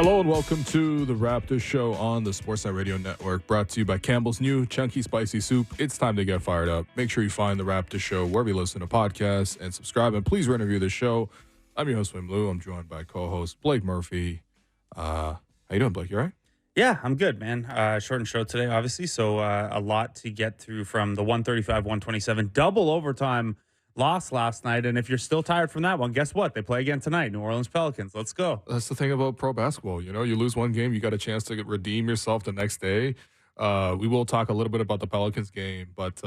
Hello and welcome to the Raptors show on the Sportsnet Radio Network, brought to you by Campbell's new Chunky Spicy Soup. It's time to get fired up. Make sure you find the Raptors show wherever you listen to podcasts and subscribe. And please rate and review the show. I'm your host, Wim Lou. I'm joined by co-host Blake Murphy. How you doing, Blake? You all right? Yeah, I'm good, man. Short and show today, obviously. So a lot to get through from the 135-127 double overtime loss last night. And if you're still tired from that one, guess what? They play again tonight, New Orleans Pelicans. Let's go. That's the thing about pro basketball. You know, you lose one game, you got a chance to redeem yourself the next day. We will talk a little bit about the Pelicans game. But,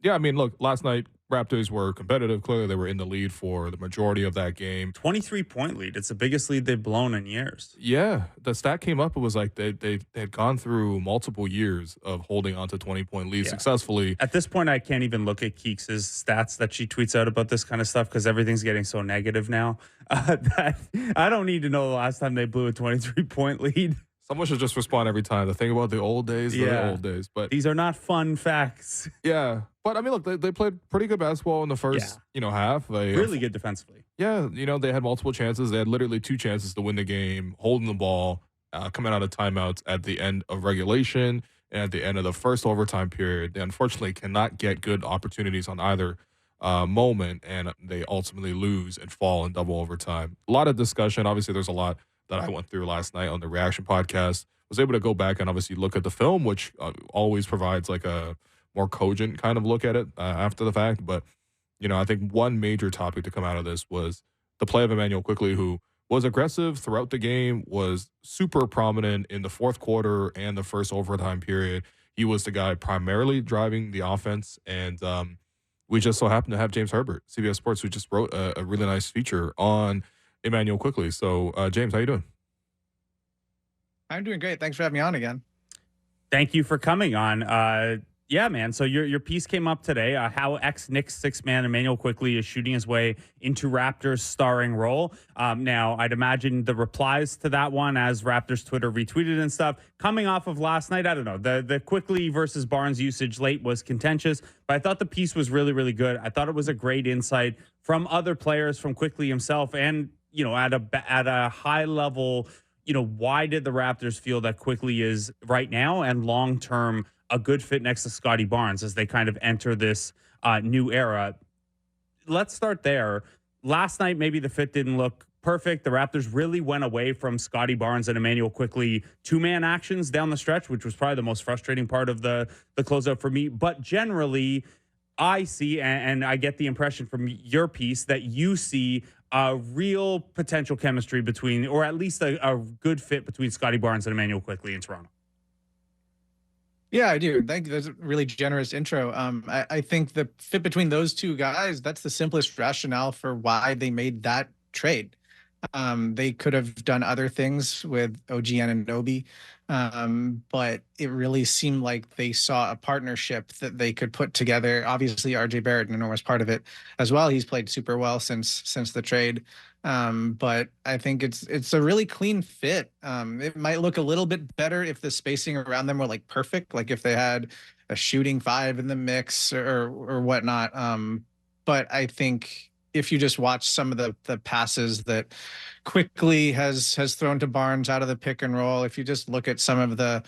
yeah, I mean, look, last night, Raptors were competitive. Clearly, they were in the lead for the majority of that game. 23-point lead. It's the biggest lead they've blown in years. Yeah, the stat came up. It was like they had gone through multiple years of holding on to 20-point leads successfully. At this point, I can't even look at Keeks' stats that she tweets out about this kind of stuff because everything's getting so negative now. That I don't need to know the last time they blew a 23-point lead. Someone should just respond every time. The thing about the old days, the old days. But these are not fun facts. Yeah. But, I mean, look, they played pretty good basketball in the first, half. They, really good defensively. Yeah, they had multiple chances. They had literally 2 chances to win the game, holding the ball, coming out of timeouts at the end of regulation and at the end of the first overtime period. They unfortunately cannot get good opportunities on either moment, and they ultimately lose and fall in double overtime. A lot of discussion. Obviously, there's a lot that I went through last night on the Reaction podcast. Was able to go back and obviously look at the film, which always provides like a more cogent kind of look at it after the fact. But, I think one major topic to come out of this was the play of Immanuel Quickley, who was aggressive throughout the game, was super prominent in the fourth quarter and the first overtime period. He was the guy primarily driving the offense. And we just so happened to have James Herbert, CBS Sports, who just wrote a really nice feature on Immanuel Quickley. So, James, how you doing? I'm doing great. Thanks for having me on again. Thank you for coming on. Yeah, man. So your piece came up today, how ex-Knicks six-man Immanuel Quickley is shooting his way into Raptors' starring role. Now, I'd imagine the replies to that one, as Raptors Twitter retweeted and stuff, coming off of last night, I don't know. The Quickley versus Barnes usage late was contentious, but I thought the piece was really, really good. I thought it was a great insight from other players, from Quickley himself, and, at a high level, why did the Raptors feel that Quickley is right now and long-term a good fit next to Scottie Barnes as they kind of enter this new era? Let's start there. Last night, maybe the fit didn't look perfect. The Raptors really went away from Scottie Barnes and Immanuel Quickley two-man actions down the stretch, which was probably the most frustrating part of the closeout for me. But generally, I see, and I get the impression from your piece that you see a real potential chemistry between, or at least a good fit between Scottie Barnes and Immanuel Quickley in Toronto. Yeah, I do. Thank you. That's a really generous intro. I think the fit between those two guys, that's the simplest rationale for why they made that trade. They could have done other things with OG Anunoby, but it really seemed like they saw a partnership that they could put together. Obviously, RJ Barrett, an enormous part of it as well. He's played super well since the trade. But I think it's a really clean fit. It might look a little bit better if the spacing around them were like perfect, like if they had a shooting 5 in the mix or whatnot. But I think if you just watch some of the passes that Quickley has thrown to Barnes out of the pick and roll, if you just look at some of the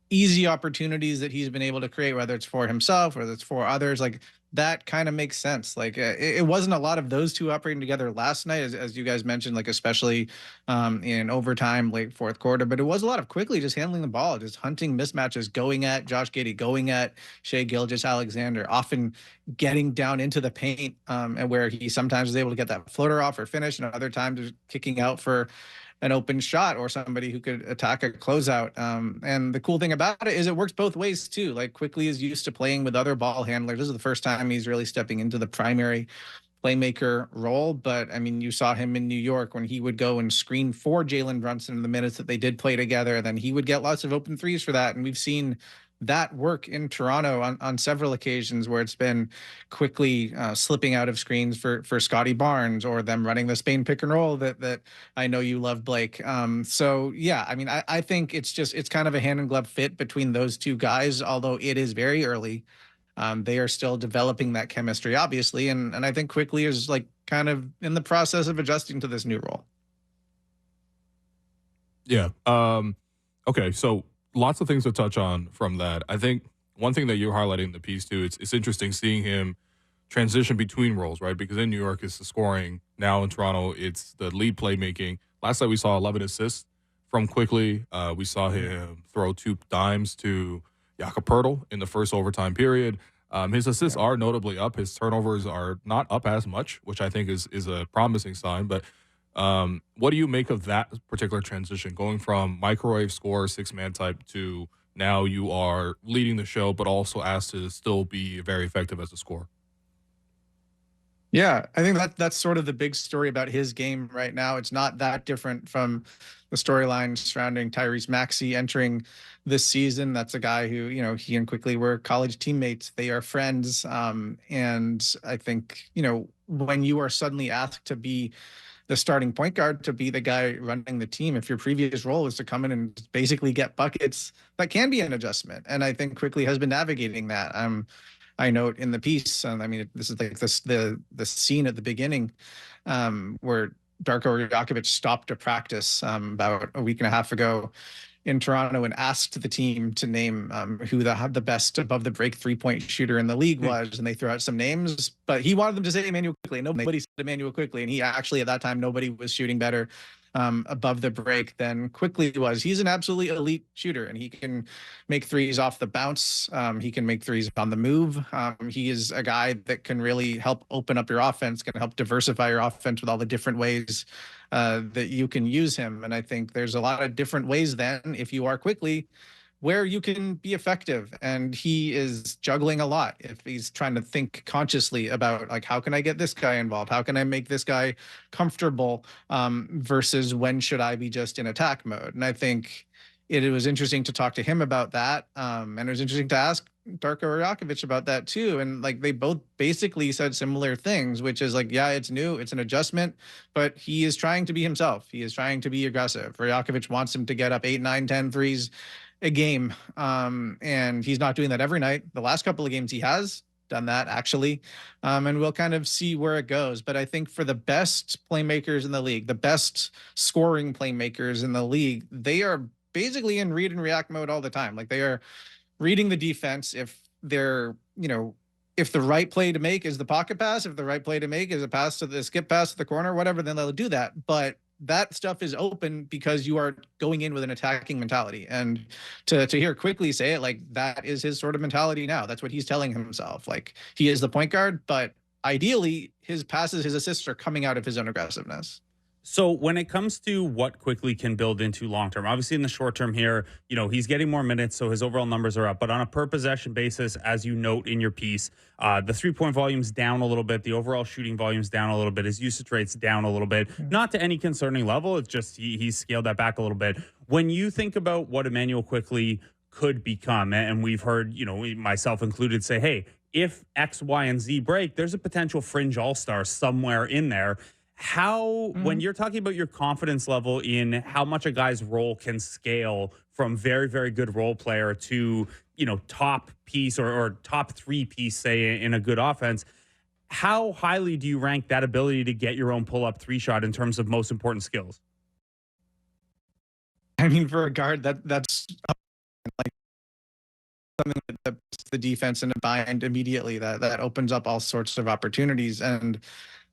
easy opportunities that he's been able to create, whether it's for himself, whether it's for others, like that kind of makes sense. Like it wasn't a lot of those two operating together last night, as you guys mentioned, like especially in overtime, late fourth quarter, but it was a lot of Quickley just handling the ball, just hunting mismatches, going at Josh Giddey, going at Shai Gilgeous-Alexander, often getting down into the paint, and where he sometimes was able to get that floater off or finish, and other times just kicking out for an open shot or somebody who could attack a closeout. And the cool thing about it is it works both ways too. Like Quickley is used to playing with other ball handlers. This is the first time he's really stepping into the primary playmaker role. But I mean, you saw him in New York when he would go and screen for Jalen Brunson in the minutes that they did play together. Then he would get lots of open threes for that. And we've seen that work in Toronto on several occasions where it's been Quickley slipping out of screens for Scottie Barnes, or them running the Spain pick and roll that I know you love, Blake. So yeah, I mean, I think it's kind of a hand in glove fit between those two guys, although it is very early. They are still developing that chemistry, obviously, and I think Quickley is like kind of in the process of adjusting to this new role. Yeah. Okay. So lots of things to touch on from that. I think one thing that you're highlighting in the piece too, it's interesting seeing him transition between roles, right? Because in New York, it's the scoring. Now in Toronto, it's the lead playmaking. Last night we saw 11 assists from Quickly. We saw him throw 2 dimes to Jakob Poeltl in the first overtime period. His assists Yeah. are notably up. His turnovers are not up as much, which I think is a promising sign. But what do you make of that particular transition, going from microwave scorer, 6-man type to now you are leading the show, but also asked to still be very effective as a scorer? Yeah, I think that's sort of the big story about his game right now. It's not that different from the storyline surrounding Tyrese Maxey entering this season. That's a guy who, he and Quickly were college teammates. They are friends. And I think, when you are suddenly asked to be the starting point guard, to be the guy running the team, if your previous role was to come in and basically get buckets, that can be an adjustment. And I think Quickly has been navigating that. I note in the piece, I mean, this is like the scene at the beginning, where Darko Rajakovic stopped a practice about a week and a half ago in Toronto and asked the team to name who the best above the break 3-point shooter in the league was, and they threw out some names, but he wanted them to say Immanuel Quickley. Nobody said Immanuel Quickley, and he actually at that time nobody was shooting better above the break than Quickley was. He's an absolutely elite shooter, and he can make threes off the bounce. He can make threes on the move. He is a guy that can really help open up your offense, can help diversify your offense with all the different ways that you can use him. And I think there's a lot of different ways then, if you are Quickly, where you can be effective. And he is juggling a lot. If he's trying to think consciously about, like, how can I get this guy involved? How can I make this guy comfortable, versus when should I be just in attack mode? And I think it was interesting to talk to him about that. And it was interesting to ask Darko Rajakovic about that too. And like, they both basically said similar things, which is like, yeah, it's new, it's an adjustment, but he is trying to be himself. He is trying to be aggressive. Rajakovic wants him to get up 8, 9, 10 threes a game. And he's not doing that every night. The last couple of games he has done that, actually. And we'll kind of see where it goes. But I think for the best playmakers in the league, the best scoring playmakers in the league, they are basically in read and react mode all the time. Like, they are reading the defense. If they're, if the right play to make is the pocket pass, if the right play to make is a pass to the skip pass to the corner, whatever, then they'll do that. But that stuff is open because you are going in with an attacking mentality. And to hear Quickly say it, like, that is his sort of mentality now. That's what he's telling himself. Like, he is the point guard, but ideally his passes, his assists are coming out of his own aggressiveness. So when it comes to what Quickly can build into long term, obviously in the short term here, he's getting more minutes, so his overall numbers are up. But on a per possession basis, as you note in your piece, the 3-point volume's down a little bit, the overall shooting volume's down a little bit, his usage rate's down a little bit. Not to any concerning level, it's just he's scaled that back a little bit. When you think about what Immanuel Quickley could become, and we've heard, myself included, say, hey, if X, Y, and Z break, there's a potential fringe all-star somewhere in there. How, when you're talking about your confidence level in how much a guy's role can scale from very, very good role player to, top piece or top 3 piece, say, in a good offense, how highly do you rank that ability to get your own pull-up 3 shot in terms of most important skills? I mean, for a guard, that's like something that puts the defense in a bind immediately. That opens up all sorts of opportunities, and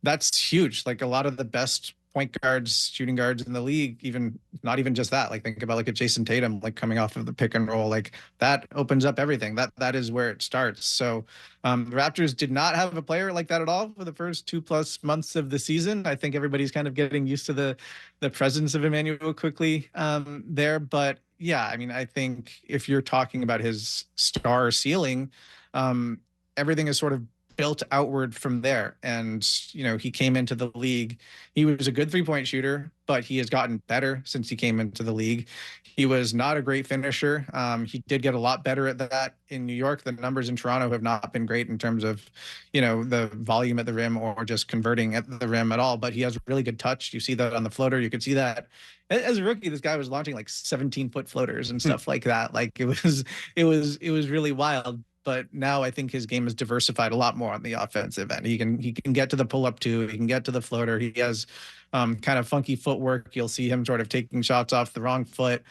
that's huge. Like, a lot of the best point guards, shooting guards in the league, even not even just that. Like, think about like a Jason Tatum, like coming off of the pick and roll, like that opens up everything. That is where it starts. So the Raptors did not have a player like that at all for the first 2+ months of the season. I think everybody's kind of getting used to the presence of Immanuel Quickley there. But yeah, I mean, I think if you're talking about his star ceiling, everything is sort of built outward from there. And, he came into the league. He was a good 3-point shooter, but he has gotten better since he came into the league. He was not a great finisher. He did get a lot better at that in New York. The numbers in Toronto have not been great in terms of, the volume at the rim or just converting at the rim at all. But he has really good touch. You see that on the floater. You could see that as a rookie, this guy was launching like 17-foot floaters and stuff like that. Like, it was really wild. but now I think his game is diversified a lot more on the offensive end. He can get to the pull up too. He can get to the floater. He has kind of funky footwork. You'll see him sort of taking shots off the wrong foot,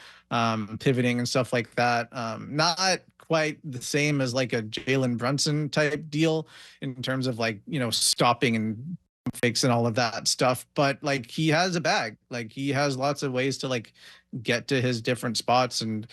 pivoting and stuff like that. Not quite the same as like a Jalen Brunson type deal in terms of like, stopping and fakes and all of that stuff, but like he has a bag. Like he has lots of ways to like get to his different spots and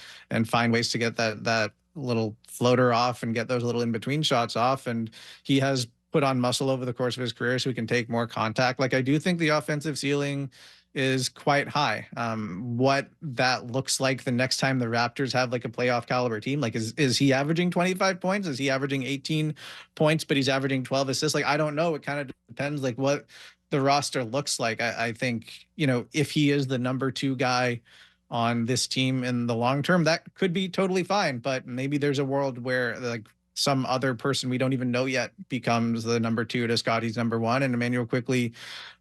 find ways to get that little floater off and get those little in between shots off. And he has put on muscle over the course of his career so he can take more contact. Like I do think the offensive ceiling is quite high. What that looks like the next time the Raptors have like a playoff caliber team, like is he averaging 25 points? Is he averaging 18 points, but he's averaging 12 assists? Like I don't know. It kind of depends like what the roster looks like. I think, if he is the number 2 guy on this team in the long term, that could be totally fine. But maybe there's a world where like some other person we don't even know yet becomes the number 2 to Scottie's number 1. And Immanuel Quickley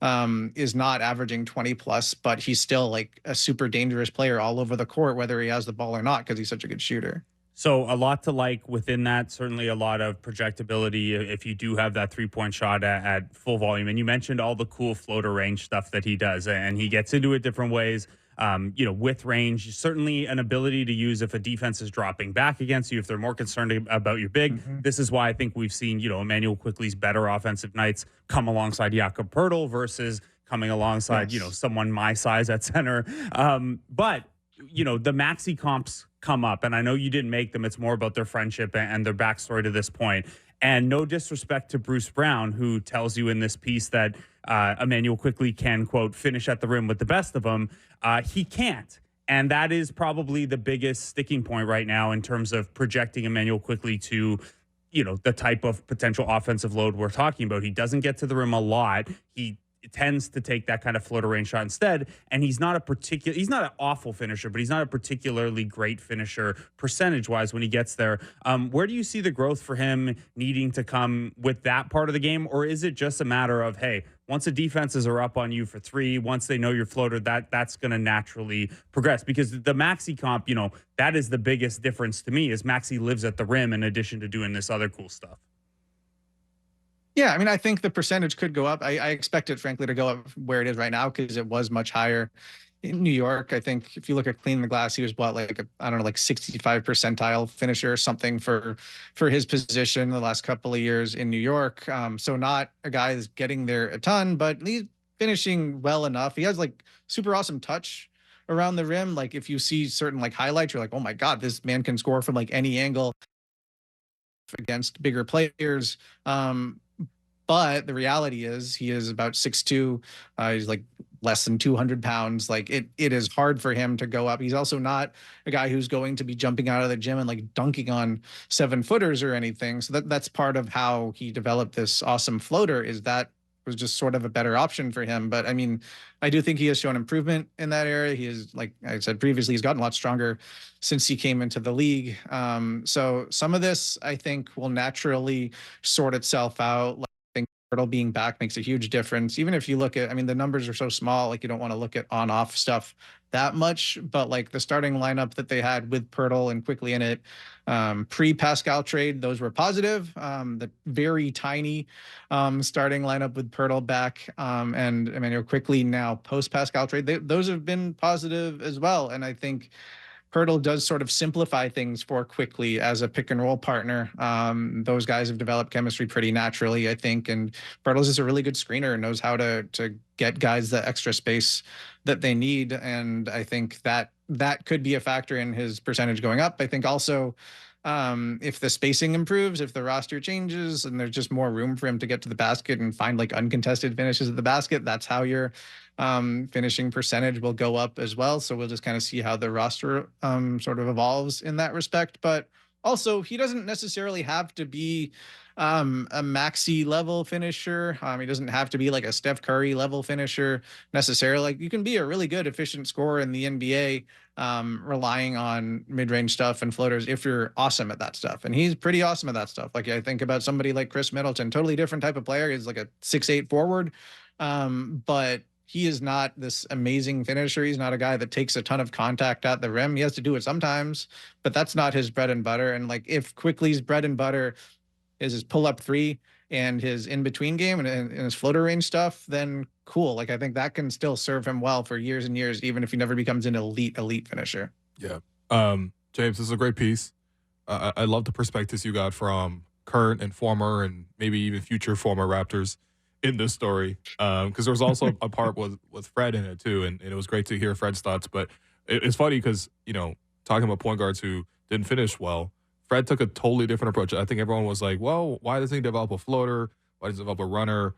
is not averaging 20 plus, but he's still like a super dangerous player all over the court, whether he has the ball or not, because he's such a good shooter. So a lot to like within that, certainly a lot of projectability if you do have that 3-point shot at full volume. And you mentioned all the cool floater range stuff that he does, and he gets into it different ways. With range, certainly an ability to use if a defense is dropping back against you, if they're more concerned about your big. Mm-hmm. This is why I think we've seen, Immanuel Quickley's better offensive nights come alongside Jakob Poeltl versus coming alongside, someone my size at center. But the maxi comps come up, and I know you didn't make them. It's more about their friendship and their backstory to this point. And no disrespect to Bruce Brown, who tells you in this piece that Immanuel Quickley can, quote, finish at the rim with the best of them. He can't. And that is probably the biggest sticking point right now in terms of projecting Immanuel Quickley to, the type of potential offensive load we're talking about. He doesn't get to the rim a lot. He tends to take that kind of floater range shot instead. And he's not an awful finisher, but he's not a particularly great finisher percentage wise when he gets there. Where do you see the growth for him needing to come with that part of the game? Or is it just a matter of, hey, once the defenses are up on you for 3, once they know your floater, that's going to naturally progress? Because the maxi comp, that is the biggest difference to me, is maxi lives at the rim in addition to doing this other cool stuff. Yeah, I mean, I think the percentage could go up. I expect it, frankly, to go up where it is right now because it was much higher in New York. I think if you look at Clean the Glass, he was like 65 percentile finisher or something for his position the last couple of years in New York. So not a guy that's getting there a ton, but he's finishing well enough. He has like super awesome touch around the rim. Like if you see certain like highlights, you're like, oh my God, this man can score from like any angle against bigger players. But the reality is he is about 6'2". He's like less than 200 pounds. Like it is hard for him to go up. He's also not a guy who's going to be jumping out of the gym and like dunking on 7-footers or anything. So that's part of how he developed this awesome floater, is that was just sort of a better option for him. But I mean, I do think he has shown improvement in that area. He is, like I said previously, he's gotten a lot stronger since he came into the league. So some of this I think will naturally sort itself out. Poeltl being back makes a huge difference. Even if you look at, I mean, the numbers are so small, like you don't want to look at on-off stuff that much, but like the starting lineup that they had with Poeltl and Quickley in it, pre-Pascal trade, those were positive. The very tiny starting lineup with Poeltl back and Immanuel Quickley now post-Pascal trade, those have been positive as well. And I think Poeltl does sort of simplify things for Quickley as a pick and roll partner. Those guys have developed chemistry pretty naturally, I think. And Poeltl is just a really good screener and knows how to get guys the extra space that they need. And I think that could be a factor in his percentage going up. I think also if the spacing improves, if the roster changes and there's just more room for him to get to the basket and find like uncontested finishes at the basket, that's how your finishing percentage will go up as well. So we'll just kind of see how the roster sort of evolves in that respect. But also, he doesn't necessarily have to be a maxi level finisher. He doesn't have to be like a Steph Curry level finisher necessarily. Like you can be a really good efficient scorer in the NBA, relying on mid-range stuff and floaters if you're awesome at that stuff. And he's pretty awesome at that stuff. Like I think about somebody like Chris Middleton, totally different type of player. He's like a 6'8" forward. But he is not this amazing finisher. He's not a guy that takes a ton of contact at the rim. He has to do it sometimes, but that's not his bread and butter. And like if Quickley's bread and butter is his pull-up three and his in-between game and his floater range stuff, then cool. Like I think that can still serve him well for years and years, even if he never becomes an elite finisher. Yeah. James, this is a great piece. I love the perspectives you got from current and former and maybe even future former Raptors in this story. Because there was also a part with Fred in it too, and it was great to hear Fred's thoughts. But it's funny because, you know, talking about point guards who didn't finish well, Fred took a totally different approach. I think everyone was like, well, why doesn't he develop a floater? Why does he develop a runner?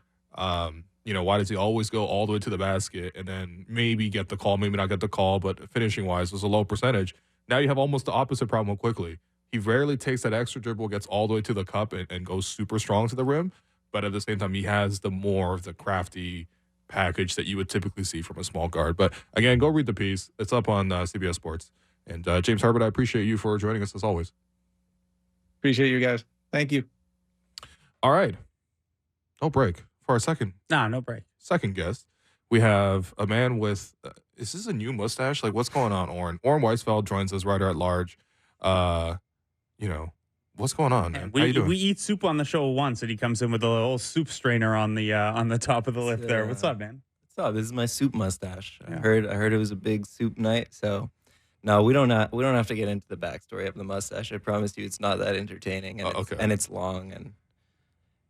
You know, why does he always go all the way to the basket and then maybe get the call, maybe not get the call, but finishing-wise was a low percentage. Now you have almost the opposite problem quickly. He rarely takes that extra dribble, gets all the way to the cup, and goes super strong to the rim. But at the same time, he has the more of the crafty package that you would typically see from a small guard. But again, go read the piece. It's up on CBS Sports. And James Herbert, I appreciate you for joining us as always. Appreciate you guys. Thank you. All right. No break for our second. No break. Second guest. We have a man with, is this a new mustache? Like, what's going on, Oren? Oren Weisfeld joins us, writer at large. You know, what's going on, man? How you doing? We eat soup on the show once, and he comes in with a little soup strainer on the top of the lip there. What's up, man? What's up? This is my soup mustache. Yeah. I heard it was a big soup night, so no, we don't have to get into the backstory of the mustache. I promise you, it's not that entertaining, and and it's long, and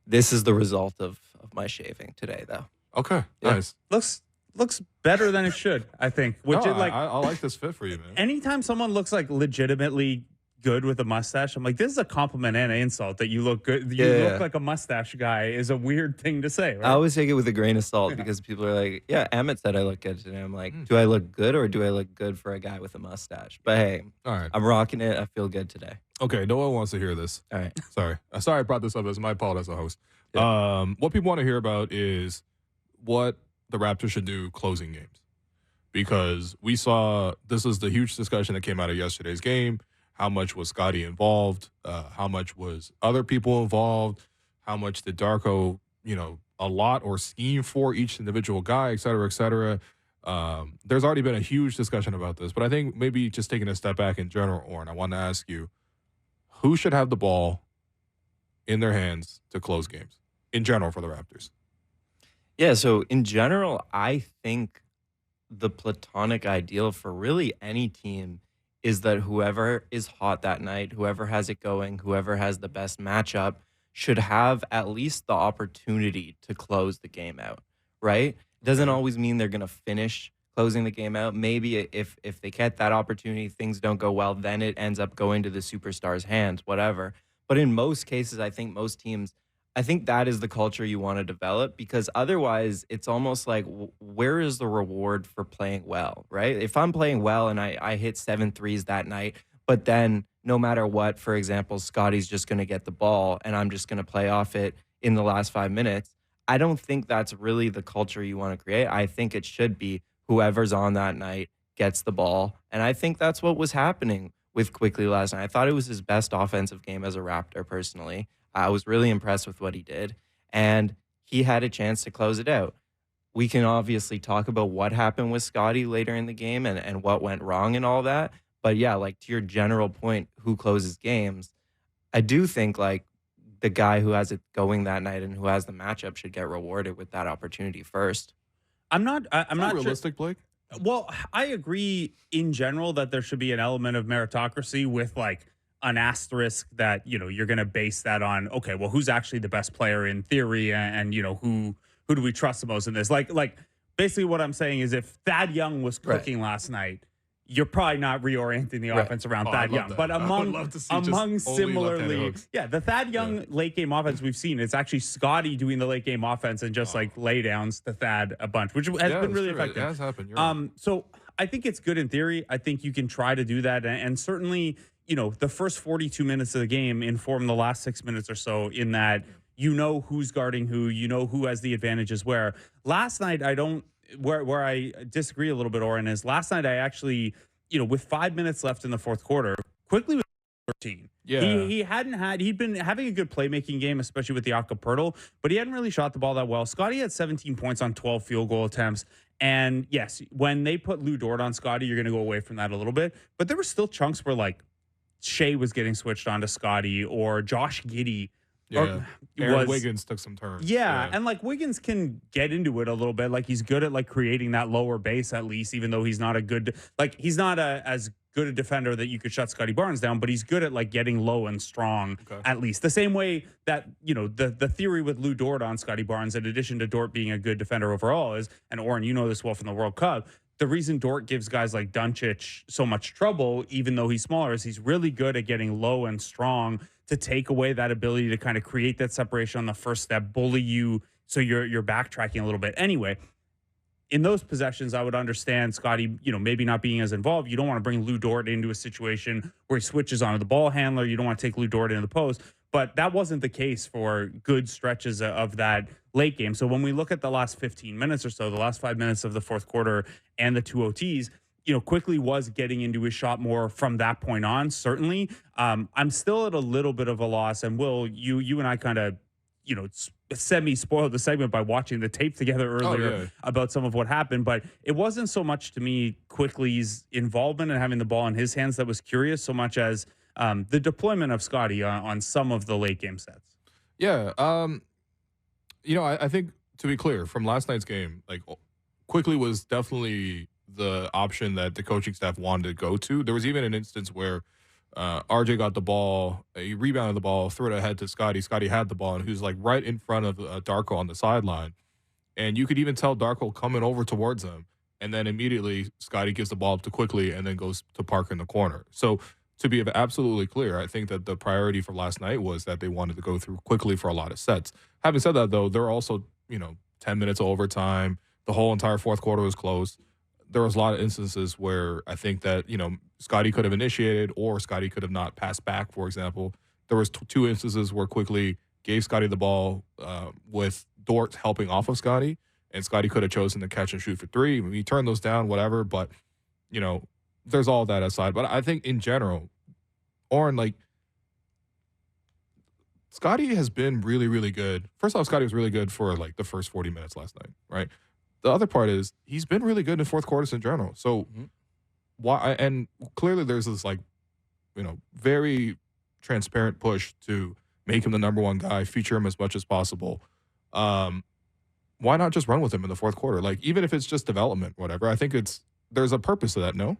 this is the result of my shaving today, though. Okay, Yeah. nice. Looks better than it should, I think. Which No, is like I like this fit for you, man. anytime someone looks like legitimately good with a mustache, I'm like, this is a compliment and an insult that you look good. You look like a mustache guy is a weird thing to say, right? I always take it with a grain of salt because people are like, yeah, Amit said I look good today. I'm like, do I look good or do I look good for a guy with a mustache? But hey, All right. I'm rocking it. I feel good today. Okay, no one wants to hear this. All right. Sorry. I brought this up as my fault as a host. Yeah. What people want to hear about is what the Raptors should do closing games. Because we saw, this is the huge discussion that came out of yesterday's game. How much was Scottie involved? How much was other people involved? How much did Darko, you know, a lot or scheme for each individual guy, et cetera, et cetera. There's already been a huge discussion about this, but I think maybe just taking a step back in general, Oren, I want to ask you, who should have the ball in their hands to close games in general for the Raptors? Yeah, so in general, I think the platonic ideal for really any team is that whoever is hot that night, whoever has it going, whoever has the best matchup should have at least the opportunity to close the game out, right? It doesn't always mean they're going to finish closing the game out. Maybe if they get that opportunity, things don't go well, then it ends up going to the superstar's hands, whatever. But in most cases, I think most teams, I think that is the culture you want to develop, because otherwise it's almost like, where is the reward for playing well, right? If I'm playing well and I hit 7 threes that night, but then no matter what, for example, Scottie's just going to get the ball and I'm just going to play off it in the last 5 minutes, I don't think that's really the culture you want to create. I think it should be whoever's on that night gets the ball. And I think that's what was happening with Quickley last night. I thought it was his best offensive game as a Raptor, personally. I was really impressed with what he did, and he had a chance to close it out. We can obviously talk about what happened with Scottie later in the game and what went wrong and all that. But yeah, like to your general point, who closes games, I do think like the guy who has it going that night and who has the matchup should get rewarded with that opportunity first. I'm not realistic, sure. Blake. Well, I agree in general that there should be an element of meritocracy with like an asterisk that, you know, you're going to base that on, okay, well, who's actually the best player in theory, and you know, who do we trust the most in this? Like basically what I'm saying is if Thad Young was cooking last night, you're probably not reorienting the offense around Thad Young. That. But among similarly, the Thad Young late game offense we've seen, it's actually Scottie doing the late game offense and just like laydowns to Thad a bunch, which has been really effective. It has happened. You're right. So I think it's good in theory. I think you can try to do that, and certainly, you know, the first 42 minutes of the game inform the last 6 minutes or so, in that you know who's guarding who, you know who has the advantages where. Last night, where I disagree a little bit, Oren, is last night I actually, you know, with 5 minutes left in the fourth quarter, Quickley was 13. Yeah. He'd been having a good playmaking game, especially with the Acapulco, but he hadn't really shot the ball that well. Scottie had 17 points on 12 field goal attempts. And yes, when they put Lou Dort on Scottie, you're going to go away from that a little bit. But there were still chunks where like Shea was getting switched on to Scottie, or Josh Giddey. Yeah. Aaron Wiggins took some turns. Yeah, and like Wiggins can get into it a little bit. Like he's good at like creating that lower base at least, even though he's not as good a defender that you could shut Scottie Barnes down, but he's good at like getting low and strong at least. The same way that, you know, the theory with Lou Dort on Scottie Barnes, in addition to Dort being a good defender overall, is, and Oren, you know this well from the World Cup, the reason Dort gives guys like Doncic so much trouble, even though he's smaller, is he's really good at getting low and strong to take away that ability to kind of create that separation on the first step, bully you, so you're backtracking a little bit. Anyway, in those possessions, I would understand Scottie, you know, maybe not being as involved. You don't want to bring Lou Dort into a situation where he switches onto the ball handler. You don't want to take Lou Dort into the post. But that wasn't the case for good stretches of that late game. So when we look at the last 15 minutes or so, the last 5 minutes of the fourth quarter and the two OTs, you know, Quickley was getting into his shot more from that point on, certainly. I'm still at a little bit of a loss. And Will, you and I kind of, you know, semi-spoiled the segment by watching the tape together earlier about some of what happened. But it wasn't so much to me Quickley's involvement and having the ball in his hands that was curious, so much as the deployment of Scottie on some of the late game sets. Yeah. You know, I think, to be clear, from last night's game, like, Quickley was definitely the option that the coaching staff wanted to go to. There was even an instance where RJ got the ball, he rebounded the ball, threw it ahead to Scottie. Scottie had the ball, and he was like right in front of Darko on the sideline. And you could even tell Darko coming over towards him. And then immediately Scottie gives the ball up to Quickley and then goes to Parker in the corner. So to be absolutely clear, I think that the priority for last night was that they wanted to go through Quickley for a lot of sets. Having said that, though, there were also, you know, 10 minutes of overtime. The whole entire fourth quarter was close. There was a lot of instances where I think that, you know, Scottie could have initiated or Scottie could have not passed back, for example. There was two instances where Quickley gave Scottie the ball with Dort helping off of Scottie, and Scottie could have chosen to catch and shoot for three. I mean, he turned those down, whatever, but, you know, there's all that aside. But I think in general, Oren, like, Scottie has been really, really good. First off, Scottie was really good for, like, the first 40 minutes last night, right? The other part is he's been really good in fourth quarters in general. So why? And clearly there's this, like, you know, very transparent push to make him the number one guy, feature him as much as possible. Why not just run with him in the fourth quarter? Like, even if it's just development, whatever. I think there's a purpose to that. No,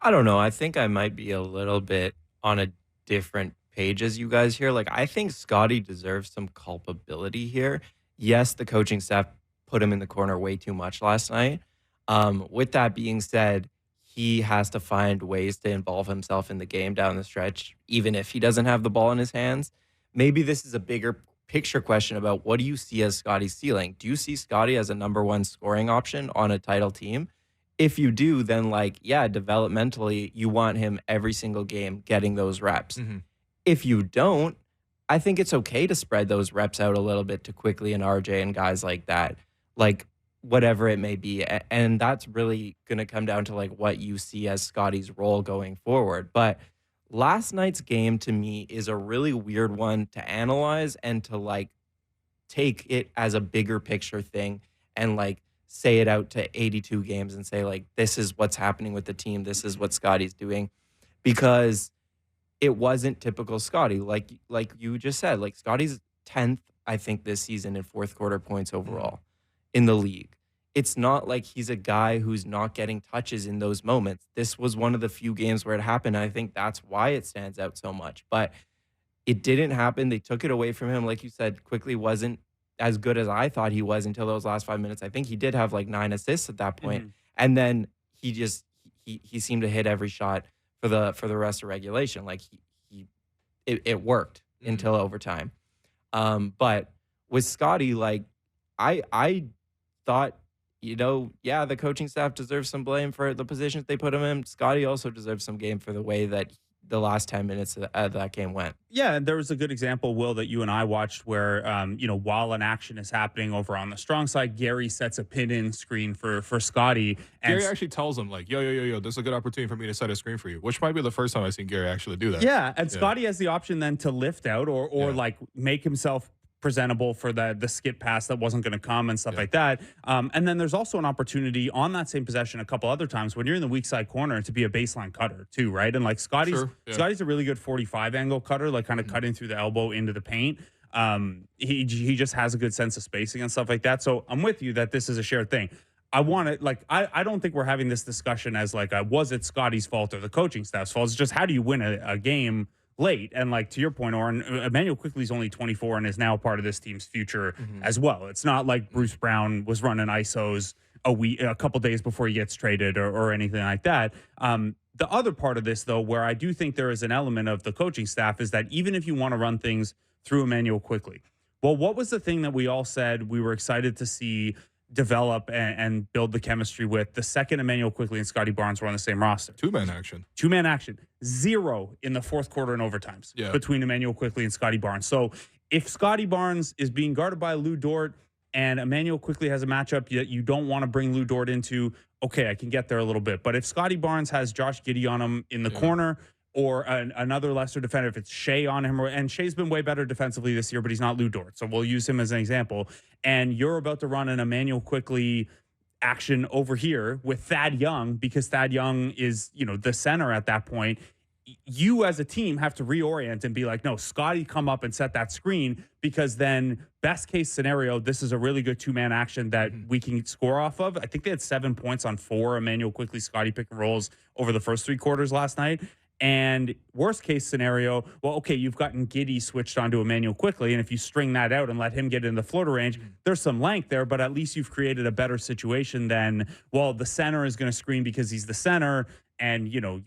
I don't know. I think I might be a little bit on a different page as you guys here. Like, I think Scottie deserves some culpability here. Yes, the coaching staff put him in the corner way too much last night. With that being said, he has to find ways to involve himself in the game down the stretch, even if he doesn't have the ball in his hands. Maybe this is a bigger picture question about what do you see as Scottie's ceiling? Do you see Scottie as a number one scoring option on a title team? If you do, then, like, yeah, developmentally, you want him every single game getting those reps. Mm-hmm. If you don't, I think it's okay to spread those reps out a little bit to Quickley and RJ and guys like that. Like, whatever it may be. And that's really going to come down to, like, what you see as Scottie's role going forward. But last night's game, to me, is a really weird one to analyze and to, like, take it as a bigger picture thing and, like, say it out to 82 games and say, like, this is what's happening with the team. This is what Scottie's doing. Because it wasn't typical Scottie. Like you just said, like, Scottie's 10th, I think, this season in fourth quarter points overall in the league. It's not like he's a guy who's not getting touches in those moments. This was one of the few games where it happened. I think that's why it stands out so much. But it didn't happen. They took it away from him. Like you said, Quickley wasn't as good as I thought he was until those last 5 minutes. I think he did have like 9 assists at that point. Mm-hmm. And then he seemed to hit every shot for the rest of regulation. Like it worked until overtime. But with Scottie, like, I thought, you know, yeah, the coaching staff deserves some blame for the positions they put him in. Scottie also deserves some game for the way that the last 10 minutes of that game went. Yeah, and there was a good example, Will, that you and I watched where, while an action is happening over on the strong side, Gary sets a pin-in screen for Scottie. Gary actually tells him, like, yo, this is a good opportunity for me to set a screen for you, which might be the first time I've seen Gary actually do that. Yeah, and Scottie has the option then to lift out or like make himself presentable for the skip pass that wasn't going to come and stuff like that. And then there's also an opportunity on that same possession a couple other times when you're in the weak side corner to be a baseline cutter too, right? And like Scottie's a really good 45 angle cutter, like kind of cutting through the elbow into the paint. He just has a good sense of spacing and stuff like that. So I'm with you that this is a shared thing. I want to, like, I don't think we're having this discussion as like, was it Scottie's fault or the coaching staff's fault? It's just how do you win a game late? And like, to your point, Oren, Immanuel Quickley's only 24 and is now part of this team's future as well. It's not like Bruce Brown was running ISOs a couple days before he gets traded or anything like that. The other part of this, though, where I do think there is an element of the coaching staff is that even if you want to run things through Immanuel Quickley, well, what was the thing that we all said we were excited to see develop and build the chemistry with the second Immanuel Quickley and Scottie Barnes were on the same roster? Two-man action. Two-man action. 0 in the fourth quarter and overtimes between Immanuel Quickley and Scottie Barnes. So if Scottie Barnes is being guarded by Lou Dort and Immanuel Quickley has a matchup that you don't want to bring Lou Dort into, okay, I can get there a little bit. But if Scottie Barnes has Josh Giddey on him in the corner or another lesser defender, if it's Shea on him, and Shea's been way better defensively this year, but he's not Lou Dort, so we'll use him as an example, and you're about to run an Immanuel Quickley action over here with Thad Young, because Thad Young is, the center at that point, you as a team have to reorient and be like, no, Scottie, come up and set that screen, because then best case scenario, this is a really good two-man action that we can score off of. I think they had 7 points on 4 Immanuel Quickley, Scottie pick and rolls over the first 3 quarters last night. And worst case scenario, well, okay, you've gotten Giddey switched onto Immanuel Quickley, and if you string that out and let him get in the floater range, there's some length there, but at least you've created a better situation than, well, the center is going to screen because he's the center, and you're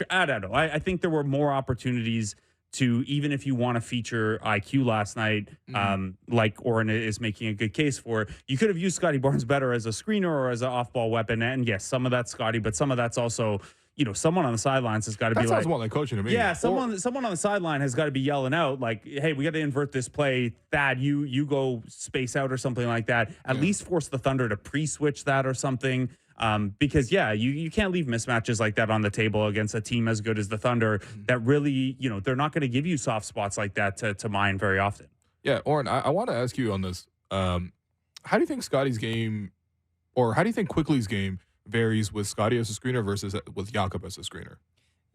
I don't know. I think there were more opportunities to, even if you want to feature IQ last night, like Oren is making a good case for, you could have used Scottie Barnes better as a screener or as an off-ball weapon. And yes, some of that's Scottie, but some of that's also, someone on the sidelines has got to be like, that sounds more like coaching to me. Yeah, someone on the sideline has got to be yelling out like, hey, we got to invert this play. Thad, you go space out or something like that. At least force the Thunder to pre-switch that or something. Because you can't leave mismatches like that on the table against a team as good as the Thunder that really, they're not going to give you soft spots like that to mine very often. Yeah, Oren, I want to ask you on this. How do you think Scottie's game, or how do you think Quickley's game varies with Scottie as a screener versus with Jakob as a screener?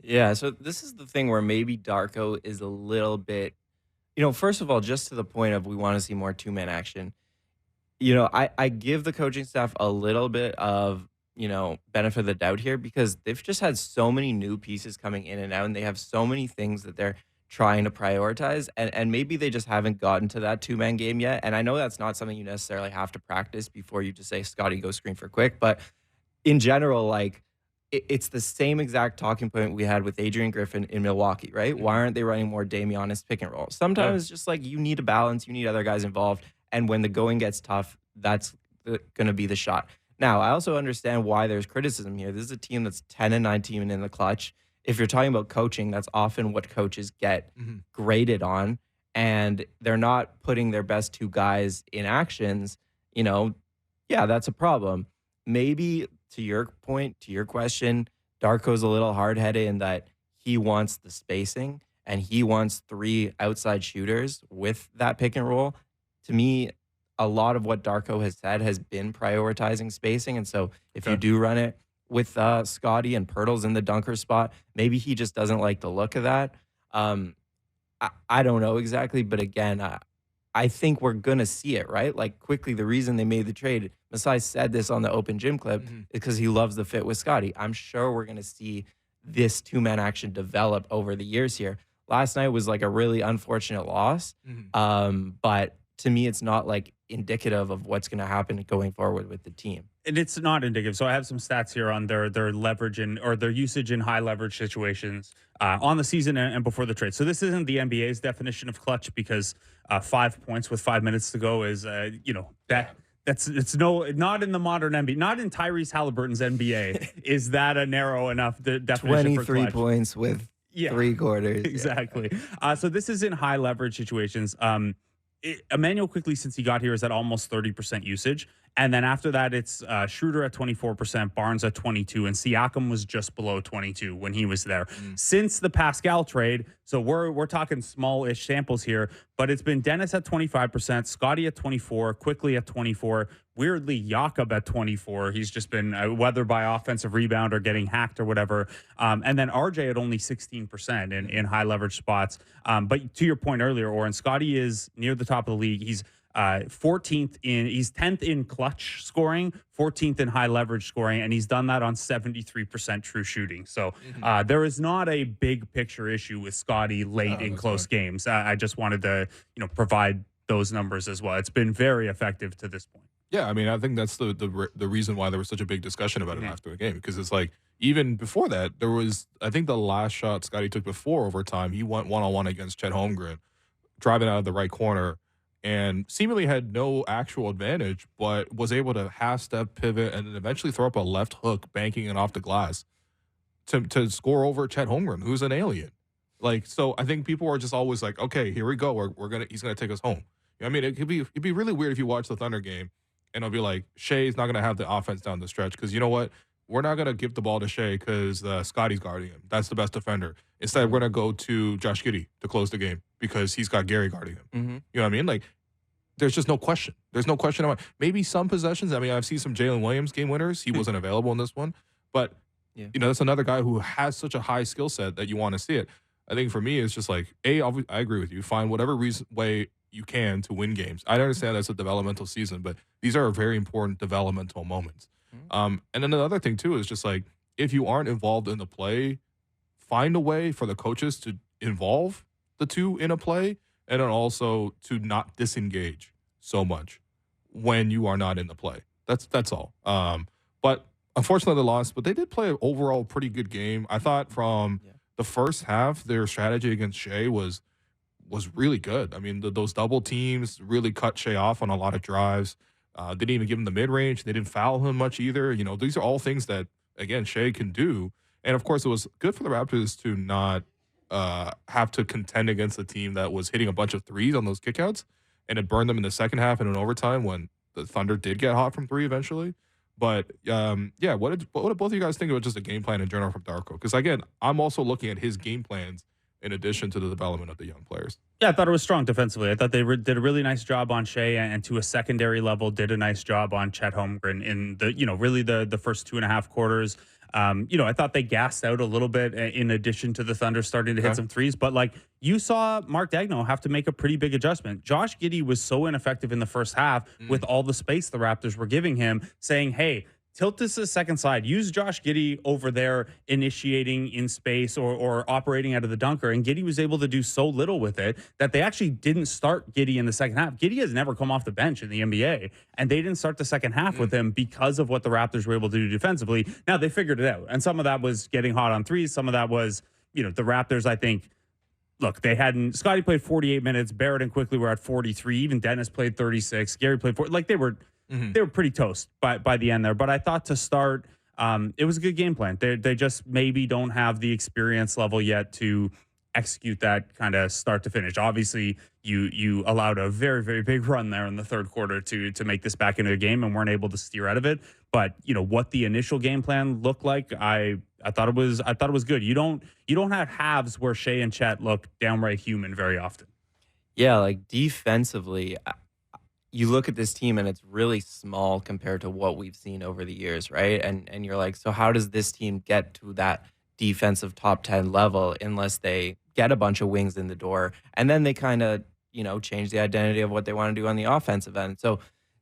Yeah, so this is the thing where maybe Darko is a little bit, first of all, just to the point of we want to see more two-man action. I give the coaching staff a little bit of, benefit of the doubt here, because they've just had so many new pieces coming in and out, and they have so many things that they're trying to prioritize, and maybe they just haven't gotten to that two-man game yet. And I know that's not something you necessarily have to practice before you just say, Scottie, go screen for Quick, but in general, like, it's the same exact talking point we had with Adrian Griffin in Milwaukee, right? Why aren't they running more Damianis pick and roll? Sometimes it's just like you need a balance, you need other guys involved, and when the going gets tough, that's going to be the shot. Now, I also understand why there's criticism here. This is a team that's 10-19 in the clutch. If you're talking about coaching, that's often what coaches get graded on, and they're not putting their best 2 guys in actions. That's a problem. Maybe to your point, to your question, Darko's a little hard-headed in that he wants the spacing and he wants 3 outside shooters with that pick and roll. To me, a lot of what Darko has said has been prioritizing spacing. And so if you do run it with Scottie and Pirtle's in the dunker spot, maybe he just doesn't like the look of that. I don't know exactly, but again, I think we're going to see it, right? Like, Quickly, the reason they made the trade, Masai said this on the open gym clip, is because he loves the fit with Scottie. I'm sure we're going to see this two-man action develop over the years here. Last night was like a really unfortunate loss, but to me, it's not like indicative of what's going to happen going forward with the team. And it's not indicative. So I have some stats here on their leverage or their usage in high leverage situations on the season and before the trade. So this isn't the NBA's definition of clutch, because 5 points with 5 minutes to go is it's not in the modern NBA, not in Tyrese Halliburton's NBA. Is that a narrow enough definition for clutch? 23 points with Yeah. 3 quarters. Exactly. So this is in high leverage situations. Immanuel Quickley, since he got here, is at almost 30% usage. And then after that, it's Schroeder at 24%, Barnes at 22, and Siakam was just below 22 when he was there. Since the Pascal trade, so we're talking small-ish samples here, but it's been Dennis at 25%, Scottie at 24, Quickley at 24, weirdly Jakob at 24. He's just been whether by offensive rebound or getting hacked or whatever. And then RJ at only 16% in high leverage spots. But to your point earlier, Oren, Scottie is near the top of the league. He's 14th he's 10th in clutch scoring, 14th in high leverage scoring, and he's done that on 73% true shooting. So there is not a big picture issue with Scottie late in close games. I just wanted to, provide those numbers as well. It's been very effective to this point. Yeah, I mean, I think that's the reason why there was such a big discussion about it after the game, because it's like, even before that, there was, I think the last shot Scottie took before overtime, he went one-on-one against Chet Holmgren, driving out of the right corner, and seemingly had no actual advantage, but was able to half-step pivot and then eventually throw up a left hook, banking it off the glass to score over Chet Holmgren, who's an alien. Like, so I think people are just always like, okay, here we go. He's gonna take us home. I mean, it'd be really weird if you watch the Thunder game and it'll be like, Shea's not gonna have the offense down the stretch because you know what? We're not gonna give the ball to Shea because Scottie's guarding him. That's the best defender. Instead, we're gonna go to Josh Giddey to close the game because he's got Gary guarding him. You know what I mean? Like, there's just no question. There's no question about maybe some possessions. I mean, I've seen some Jalen Williams game winners. He wasn't available in this one, but that's another guy who has such a high skill set that you want to see it. I think for me, it's just like, I agree with you. Find whatever way you can to win games. I understand that's a developmental season, but these are very important developmental moments. And then the other thing too is just like, if you aren't involved in the play, find a way for the coaches to involve the two in a play, and then also to not disengage so much when you are not in the play. That's all. But unfortunately, they lost. But they did play an overall pretty good game. I thought from the first half, their strategy against Shea was really good. I mean, those double teams really cut Shea off on a lot of drives. Didn't even give him the mid-range. They didn't foul him much either. These are all things that, again, Shea can do. And, of course, it was good for the Raptors to not have to contend against a team that was hitting a bunch of threes on those kickouts, and it burned them in the second half and in overtime when the Thunder did get hot from three eventually. But, what did both of you guys think about just the game plan in general from Darko? Because, again, I'm also looking at his game plans in addition to the development of the young players. Yeah, I thought it was strong defensively. I thought they did a really nice job on Shea, and to a secondary level, did a nice job on Chet Holmgren in really the first 2.5 quarters. I thought they gassed out a little bit in addition to the Thunder starting to hit some threes. But like you saw Mark Daigneault have to make a pretty big adjustment. Josh Giddey was so ineffective in the first half with all the space the Raptors were giving him, saying, hey, tilt this to the second side. Use Josh Giddey over there initiating in space or operating out of the dunker. And Giddey was able to do so little with it that they actually didn't start Giddey in the second half. Giddey has never come off the bench in the NBA, and they didn't start the second half with him because of what the Raptors were able to do defensively. Now, they figured it out. And some of that was getting hot on threes. Some of that was, the Raptors, I think, look, they hadn't. Scottie played 48 minutes. Barrett and Quickley were at 43. Even Dennis played 36. Gary played 40. Like, they were pretty toast by the end there. But I thought to start, it was a good game plan. They just maybe don't have the experience level yet to execute that kind of start to finish. Obviously, you allowed a very, very big run there in the third quarter to make this back into a game and weren't able to steer out of it. But what the initial game plan looked like, I thought it was good. You don't have halves where Shea and Chet look downright human very often. Yeah, like defensively, you look at this team and it's really small compared to what we've seen over the years, right? And you're like, so how does this team get to that defensive top 10 level unless they get a bunch of wings in the door? And then they kind of, change the identity of what they want to do on the offensive end. So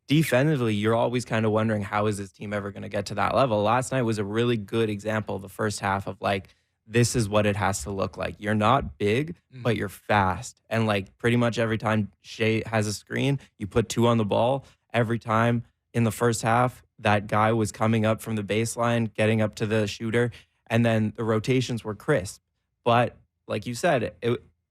defensively, you're always kind of wondering, how is this team ever going to get to that level? Last night was a really good example of the first half of like, this is what it has to look like. You're not big, but you're fast. And like pretty much every time Shea has a screen, you put two on the ball. Every time in the first half, that guy was coming up from the baseline, getting up to the shooter, and then the rotations were crisp. But like you said,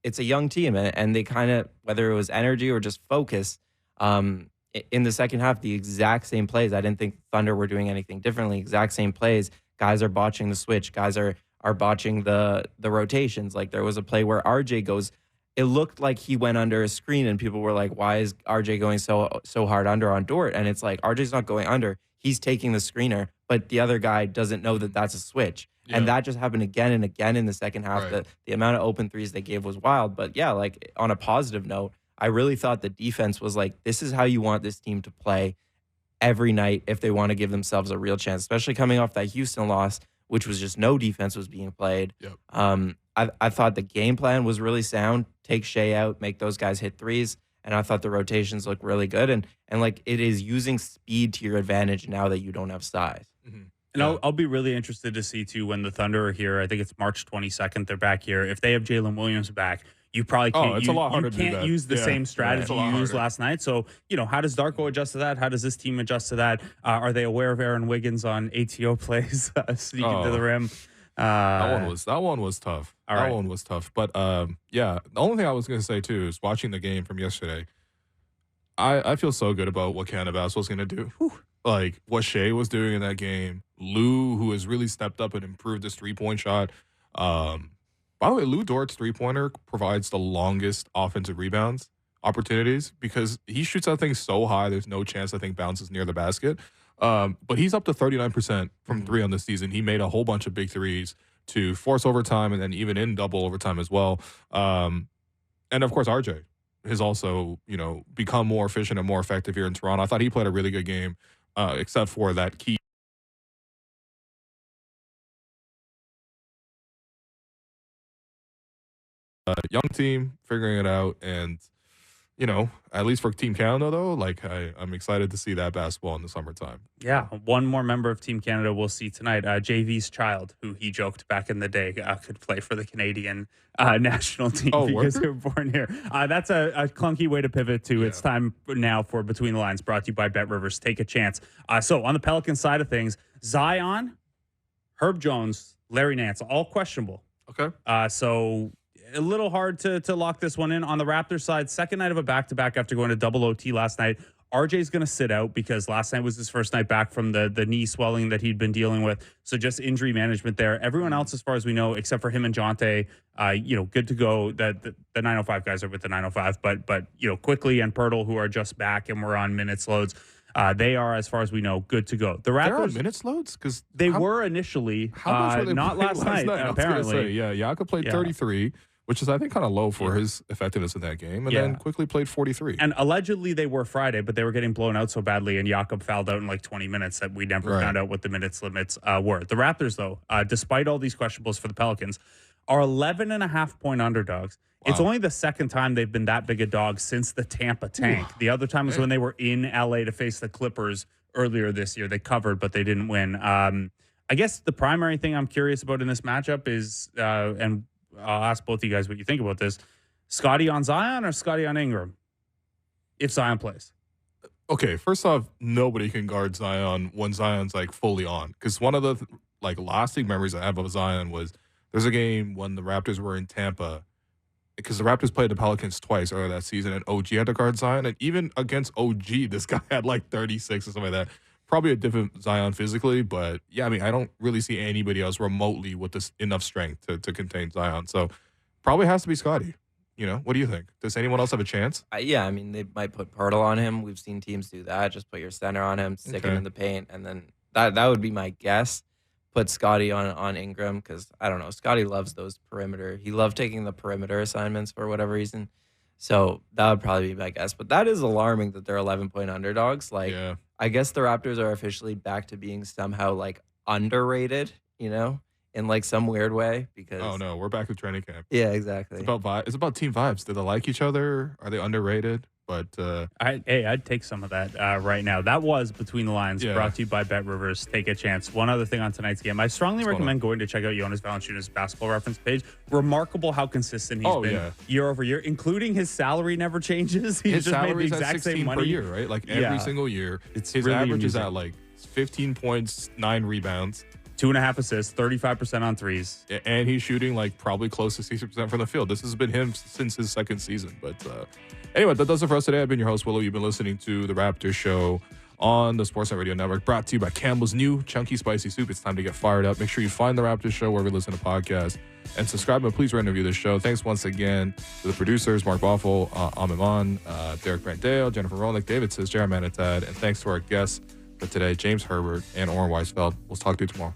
it's a young team, and they kind of, whether it was energy or just focus, in the second half, the exact same plays. I didn't think Thunder were doing anything differently. Exact same plays. Guys are botching the switch. Guys are are botching the rotations. Like there was a play where RJ goes, it looked like he went under a screen and people were like, why is RJ going so hard under on Dort? And it's like, RJ's not going under. He's taking the screener, but the other guy doesn't know that that's a switch. Yeah. And that just happened again and again in the second half. Right. The amount of open threes they gave was wild. But yeah, like on a positive note, I really thought the defense was like, this is how you want this team to play every night if they want to give themselves a real chance, especially coming off that Houston loss, which was just no defense was being played. Yep. I thought the game plan was really sound. Take Shea out, make those guys hit threes. And I thought the rotations looked really good. And like it is using speed to your advantage now that you don't have size. Mm-hmm. And I'll be really interested to see, too, when the Thunder are here. I think it's March 22nd. They're back here. If they have Jalen Williams back, you probably can't, it's a lot harder you can't use the same strategy you used last night. So, how does Darko adjust to that? How does this team adjust to that? Are they aware of Aaron Wiggins on ATO plays sneaking to the rim? That one was tough. That one was tough. But, the only thing I was going to say, too, is watching the game from yesterday, I feel so good about what Canada basketball is going to do. Whew. Like what Shea was doing in that game, Lou, who has really stepped up and improved his 3-point shot. By the way, Lou Dort's 3-pointer provides the longest offensive rebounds opportunities because he shoots that thing so high, there's no chance that thing bounces near the basket. But he's up to 39% from three on the season. He made a whole bunch of big threes to force overtime and then even in double overtime as well. And of course, RJ has also, become more efficient and more effective here in Toronto. I thought he played a really good game. Except for that key young team figuring it out. And, at least for Team Canada, though, like I'm excited to see that basketball in the summertime. Yeah, one more member of Team Canada we'll see tonight, JV's child, who he joked back in the day could play for the Canadian national team because they were born here. That's a clunky way to pivot to. Yeah. It's time now for Between the Lines, brought to you by Bet Rivers. Take a chance. So on the Pelicans side of things, Zion, Herb Jones, Larry Nance, all questionable. Okay. So a little hard to lock this one in. On the Raptors side, second night of a back-to-back after going to double OT last night. RJ's going to sit out because last night was his first night back from the knee swelling that he'd been dealing with. So just injury management there. Everyone else, as far as we know, except for him and Jonte, good to go. The 905 guys are with the 905, but Quickley and Pirtle, who are just back and were on minutes loads, they are, as far as we know, good to go. The Raptors, they're on minutes loads because they were initially. How much were they not last night? Apparently, Jakob played 33. Which is, I think, kind of low for his effectiveness in that game. And then Quickley played 43. And allegedly they were Friday, but they were getting blown out so badly, and Jakob fouled out in like 20 minutes that we never found out what the minutes limits were. The Raptors, though, despite all these questionables for the Pelicans, are 11.5-point underdogs. Wow. It's only the second time they've been that big a dog since the Tampa tank. The other time was when they were in L.A. to face the Clippers earlier this year. They covered, but they didn't win. I guess the primary thing I'm curious about in this matchup is, and I'll ask both of you guys what you think about this. Scottie on Zion or Scottie on Ingram? If Zion plays. Okay, first off, nobody can guard Zion when Zion's like fully on. Because one of the lasting memories I have of Zion was there's a game when the Raptors were in Tampa. Because the Raptors played the Pelicans twice earlier that season, and OG had to guard Zion. And even against OG, this guy had like 36 or something like that. Probably a different Zion physically, but yeah, I mean, I don't really see anybody else remotely with this enough strength to contain Zion. So probably has to be Scottie. What do you think? Does anyone else have a chance? Yeah, I mean, they might put Pirtle on him. We've seen teams do that. Just put your center on him, stick him in the paint, and then that would be my guess. Put Scottie on Ingram because, I don't know, Scottie loves those perimeter. He loved taking the perimeter assignments for whatever reason. So that would probably be my guess. But that is alarming that they're 11-point underdogs. I guess the Raptors are officially back to being somehow underrated, in some weird way. Because oh no, we're back to training camp. Yeah, exactly. It's about team vibes. Do they like each other? Are they underrated? But I'd take some of that right now. That was Between the Lines, brought to you by Bet Rivers. Take a chance. One other thing on tonight's game, I strongly recommend going to check out Jonas Valanciunas' basketball reference page. Remarkable how consistent he's been year over year, inclooning his salary never changes. He's just made the exact same money per year, right? Every single year. His really average is at 15 points, 9 rebounds. 2.5 assists, 35% on threes. And he's shooting probably close to 60% from the field. This has been him since his second season. But anyway, that does it for us today. I've been your host, Willow. You've been listening to The Raptors Show on the Sportsnet Radio Network, brought to you by Campbell's new Chunky Spicy Soup. It's time to get fired up. Make sure you find the Raptors Show wherever you listen to podcasts and subscribe, and please rate and review the show. Thanks once again to the producers, Mark Boffel, Iman, Derek Brandale, Jennifer Rolnick, David says, Jeremy Manatad, and thanks to our guests for today, James Herbert and Oren Weisfeld. We'll talk to you tomorrow.